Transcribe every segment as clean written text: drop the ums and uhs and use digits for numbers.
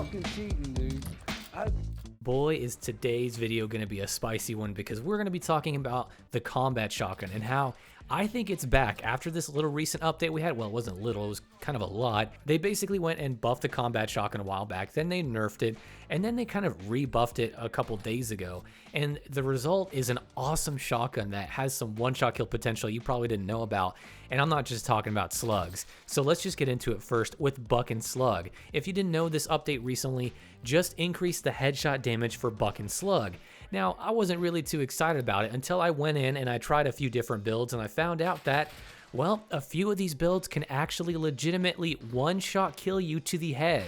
fucking cheating, dude. Boy, is today's video going to be a spicy one because we're going to be talking about the combat shotgun and how I think it's back after this little recent update we had. Well, it wasn't little, it was kind of a lot. They basically went and buffed the combat shotgun a while back, then they nerfed it, and then they kind of rebuffed it a couple days ago. And the result is an awesome shotgun that has some one-shot kill potential you probably didn't know about. And I'm not just talking about slugs. So let's just get into it first with Buck and Slug. If you didn't know, this update recently just increased the headshot damage for Buck and Slug. Now, I wasn't really too excited about it until I went in and I tried a few different builds and I found out that, well, a few of these builds can actually legitimately one-shot kill you to the head.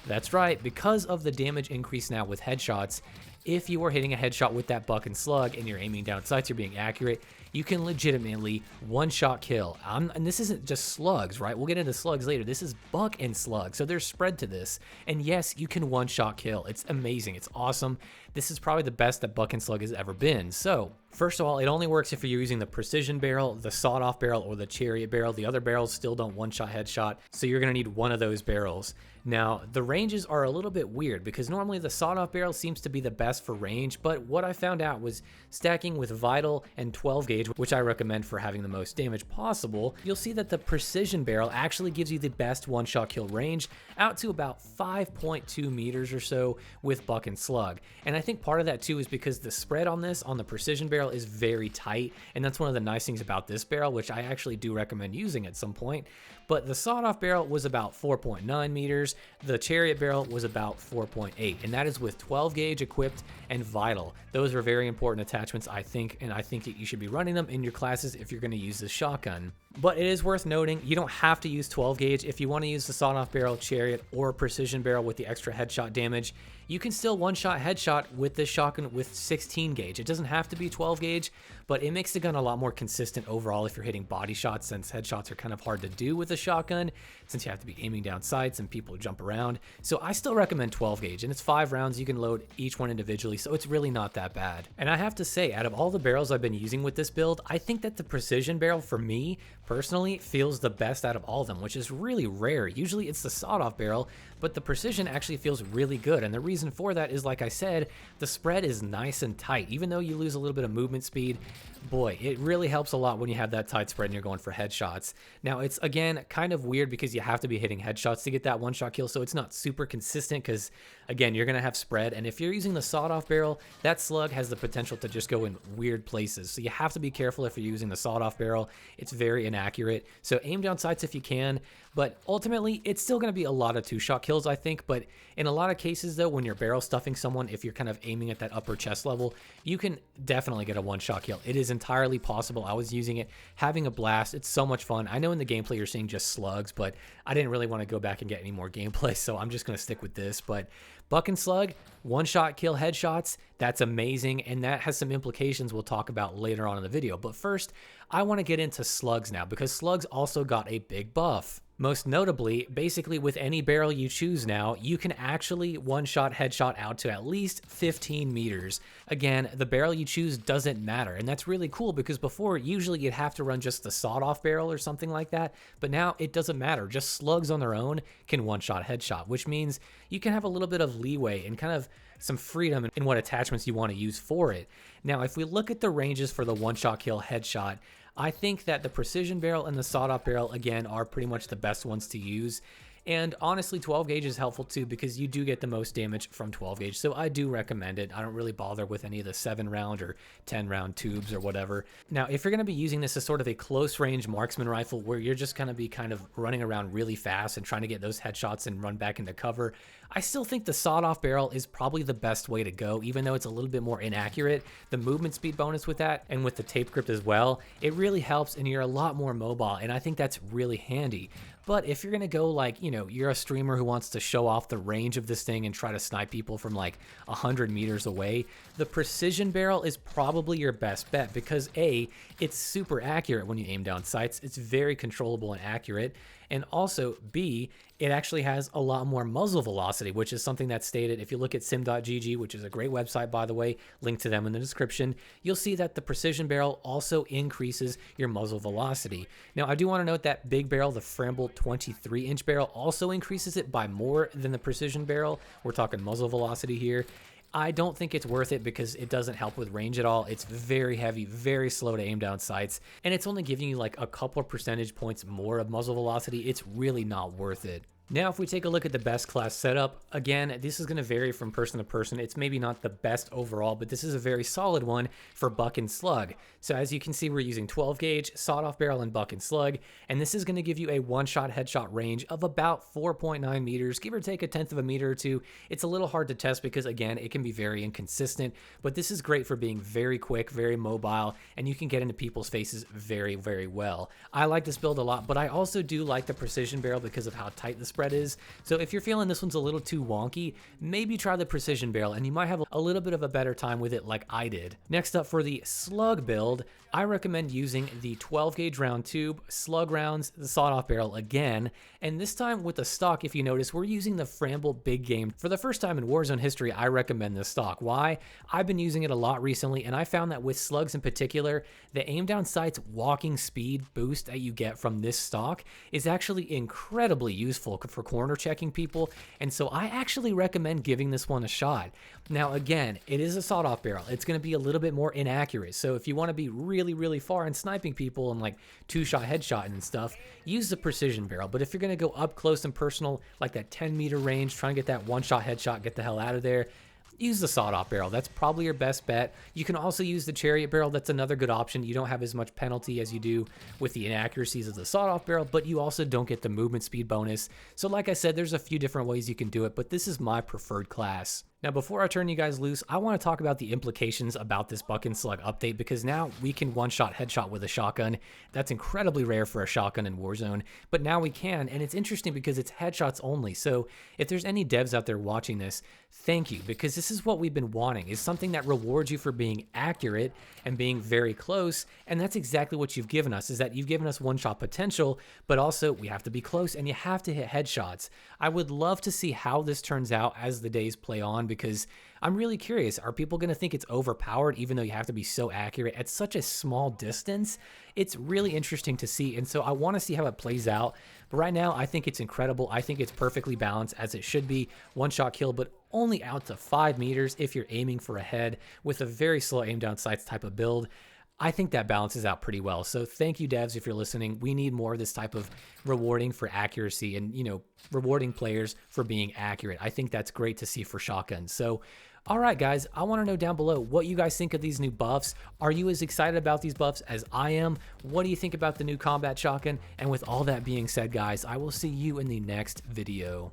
That's right, because of the damage increase now with headshots, if you are hitting a headshot with that Buck and Slug and you're aiming down sights, you're being accurate, you can legitimately one-shot kill. And this isn't just slugs, right? We'll get into slugs later. This is Buck and Slug, so there's spread to this. And yes, you can one-shot kill. It's amazing. It's awesome. This is probably the best that Buck and Slug has ever been. So, first of all, it only works if you're using the precision barrel, the sawed-off barrel, or the chariot barrel. The other barrels still don't one-shot headshot, so you're going to need one of those barrels. Now, the ranges are a little bit weird because normally the sawed-off barrel seems to be the best for range, but what I found out was stacking with Vital and 12 gauge, which I recommend for having the most damage possible, you'll see that the precision barrel actually gives you the best one-shot kill range out to about 5.2 meters or so with Buck and Slug. And I think part of that too is because the spread on this, on the precision barrel, is very tight, and that's one of the nice things about this barrel, which I actually do recommend using at some point. But the sawed-off barrel was about 4.9 meters, the chariot barrel was about 4.8, and that is with 12 gauge equipped and Vital. Those are very important attachments, I think, and I think that you should be running them in your classes if you're going to use this shotgun. But it is worth noting, you don't have to use 12 gauge. If you want to use the sawed-off barrel, chariot, or precision barrel with the extra headshot damage, you can still one-shot headshot with this shotgun with 16 gauge. It doesn't have to be 12 gauge, but it makes the gun a lot more consistent overall if you're hitting body shots, since headshots are kind of hard to do with a shotgun, since you have to be aiming down sights and people jump around. So I still recommend 12 gauge, and it's 5 rounds. You can load each one individually, so it's really not that bad. And I have to say, out of all the barrels I've been using with this build, I think that the precision barrel, for me personally, feels the best out of all of them, which is really rare. Usually it's the sawed-off barrel, but the precision actually feels really good. And the reason for that is, like I said, the spread is nice and tight. Even though you lose a little bit of movement speed, boy, it really helps a lot when you have that tight spread and you're going for headshots. Now, it's, again, kind of weird because you have to be hitting headshots to get that one-shot kill, so it's not super consistent because, again, you're going to have spread. And if you're using the sawed-off barrel, that slug has the potential to just go in weird places. So you have to be careful if you're using the sawed-off barrel. It's very inaccurate. So aim down sights if you can, but ultimately, it's still going to be a lot of two-shot kills, I think. But in a lot of cases, though, when you're barrel stuffing someone, if you're kind of aiming at that upper chest level, you can definitely get a one-shot kill. It is entirely possible. I was using it, having a blast. It's so much fun. I know in the gameplay you're seeing just slugs, but I didn't really want to go back and get any more gameplay, so I'm just going to stick with this. But Buck and Slug, one-shot kill headshots, that's amazing, and that has some implications we'll talk about later on in the video. But first, I want to get into slugs now, because slugs also got a big buff. Most notably, basically with any barrel you choose now, you can actually one-shot headshot out to at least 15 meters. Again, the barrel you choose doesn't matter, and that's really cool because before, usually you'd have to run just the sawed-off barrel or something like that, but now it doesn't matter. Just slugs on their own can one-shot headshot, which means you can have a little bit of leeway and kind of some freedom in what attachments you want to use for it. Now, if we look at the ranges for the one-shot kill headshot, I think that the precision barrel and the sawed-off barrel, again, are pretty much the best ones to use. And honestly, 12 gauge is helpful too because you do get the most damage from 12 gauge. So I do recommend it. I don't really bother with any of the 7-round or 10-round tubes or whatever. Now, if you're going to be using this as sort of a close range marksman rifle where you're just going to be kind of running around really fast and trying to get those headshots and run back into cover, I still think the sawed-off barrel is probably the best way to go, even though it's a little bit more inaccurate. The movement speed bonus with that and with the tape grip as well, it really helps and you're a lot more mobile, and I think that's really handy. But if you're going to go like, you know, you're a streamer who wants to show off the range of this thing and try to snipe people from like 100 meters away, the precision barrel is probably your best bet because A, it's super accurate when you aim down sights. It's very controllable and accurate. And also B, it actually has a lot more muzzle velocity, which is something that's stated. If you look at sim.gg, which is a great website, by the way, link to them in the description, you'll see that the precision barrel also increases your muzzle velocity. Now, I do want to note that big barrel, the Framble 23-inch barrel, also increases it by more than the precision barrel. We're talking muzzle velocity here. I don't think it's worth it because it doesn't help with range at all. It's very heavy, very slow to aim down sights, and it's only giving you like a couple of percentage points more of muzzle velocity. It's really not worth it. Now, if we take a look at the best class setup, again, this is going to vary from person to person. It's maybe not the best overall, but this is a very solid one for Buck and Slug. So as you can see, we're using 12 gauge, sawed-off barrel, and Buck and Slug, and this is going to give you a one-shot headshot range of about 4.9 meters, give or take a tenth of a meter or two. It's a little hard to test because, again, it can be very inconsistent, but this is great for being very quick, very mobile, and you can get into people's faces very, very well. I like this build a lot, but I also do like the precision barrel because of how tight the spread is. So if you're feeling this one's a little too wonky, maybe try the precision barrel and you might have a little bit of a better time with it like I did. Next up, for the Slug build, I recommend using the 12 gauge round tube, Slug rounds, the sawed-off barrel again, and this time with the stock, if you notice, we're using the Framble Big Game. For the first time in Warzone history, I recommend this stock. Why? I've been using it a lot recently, and I found that with Slugs in particular, the aim down sights walking speed boost that you get from this stock is actually incredibly useful for corner checking people, and so I actually recommend giving this one a shot. Now again, it is a sawed-off barrel. It's going to be a little bit more inaccurate, so if you want to be really far and sniping people and like two-shot headshot and stuff, use the precision barrel. But if you're going to go up close and personal, like that 10-meter range, try and get that one-shot headshot, get the hell out of there, use the sawed-off barrel. That's probably your best bet. You can also use the chariot barrel. That's another good option. You don't have as much penalty as you do with the inaccuracies of the sawed-off barrel, but you also don't get the movement speed bonus. So like I said, there's a few different ways you can do it, but this is my preferred class. Now, before I turn you guys loose, I want to talk about the implications about this Buck and Slug update, because now we can one-shot headshot with a shotgun. That's incredibly rare for a shotgun in Warzone, but now we can, and it's interesting because it's headshots only. So if there's any devs out there watching this, thank you, because this is what we've been wanting, is something that rewards you for being accurate and being very close, and that's exactly what you've given us, is that you've given us one-shot potential, but also we have to be close and you have to hit headshots. I would love to see how this turns out as the days play on, because I'm really curious. Are people going to think it's overpowered even though you have to be so accurate at such a small distance? It's really interesting to see, and so I want to see how it plays out. But right now, I think it's incredible. I think it's perfectly balanced, as it should be. One-shot kill, but only out to 5 meters if you're aiming for a head with a very slow aim down sights type of build. I think that balances out pretty well. So thank you, devs, if you're listening. We need more of this type of rewarding for accuracy and, you know, rewarding players for being accurate. I think that's great to see for shotguns. So, all right, guys, I want to know down below what you guys think of these new buffs. Are you as excited about these buffs as I am? What do you think about the new combat shotgun? And with all that being said, guys, I will see you in the next video.